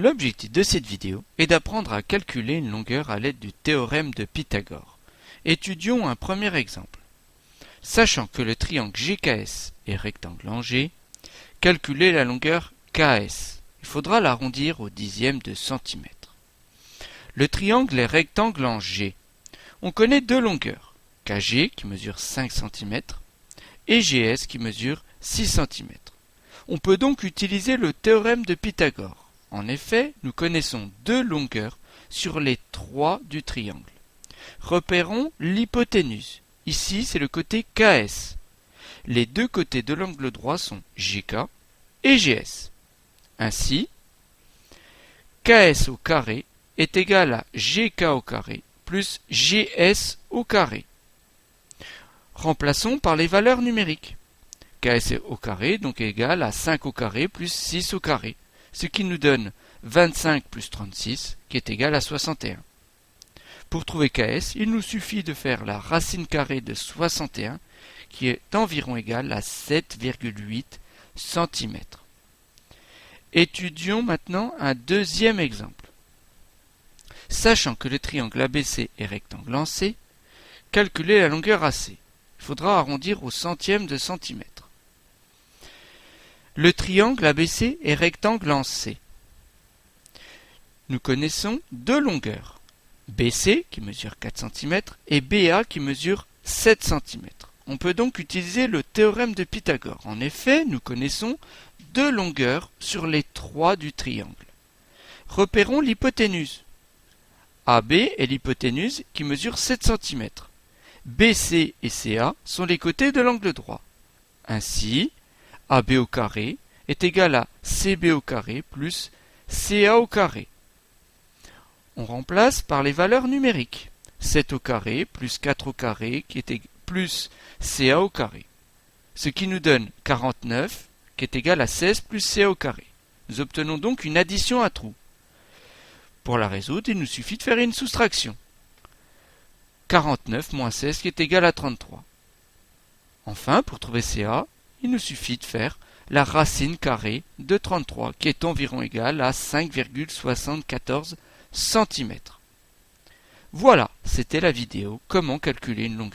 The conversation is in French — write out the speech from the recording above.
L'objectif de cette vidéo est d'apprendre à calculer une longueur à l'aide du théorème de Pythagore. Étudions un premier exemple. Sachant que le triangle GKS est rectangle en G, calculer la longueur KS. Il faudra l'arrondir au dixième de centimètre. Le triangle est rectangle en G. On connaît deux longueurs, KG qui mesure 5 cm et GS qui mesure 6 cm. On peut donc utiliser le théorème de Pythagore. En effet, nous connaissons deux longueurs sur les trois du triangle. Repérons l'hypoténuse. Ici, c'est le côté KS. Les deux côtés de l'angle droit sont GK et GS. Ainsi, KS au carré est égal à GK au carré plus GS au carré. Remplaçons par les valeurs numériques. KS au carré donc égal à 5 au carré plus 6 au carré, ce qui nous donne 25 plus 36 qui est égal à 61. Pour trouver KS, il nous suffit de faire la racine carrée de 61 qui est environ égale à 7,8 cm. Étudions maintenant un deuxième exemple. Sachant que le triangle ABC est rectangle en C, calculer la longueur AC. Il faudra arrondir au centième de centimètre. Le triangle ABC est rectangle en C. Nous connaissons deux longueurs, BC qui mesure 4 cm et BA qui mesure 7 cm. On peut donc utiliser le théorème de Pythagore. En effet, nous connaissons deux longueurs sur les trois du triangle. Repérons l'hypoténuse. AB est l'hypoténuse qui mesure 7 cm. BC et CA sont les côtés de l'angle droit. Ainsi, AB au carré est égal à CB au carré plus CA au carré. On remplace par les valeurs numériques. 7 au carré plus 4 au carré qui est plus CA au carré. Ce qui nous donne 49 qui est égal à 16 plus CA au carré. Nous obtenons donc une addition à trous. Pour la résoudre, il nous suffit de faire une soustraction. 49 moins 16 qui est égal à 33. Enfin, pour trouver CA, il nous suffit de faire la racine carrée de 33 qui est environ égale à 5,74 cm. Voilà, c'était la vidéo Comment calculer une longueur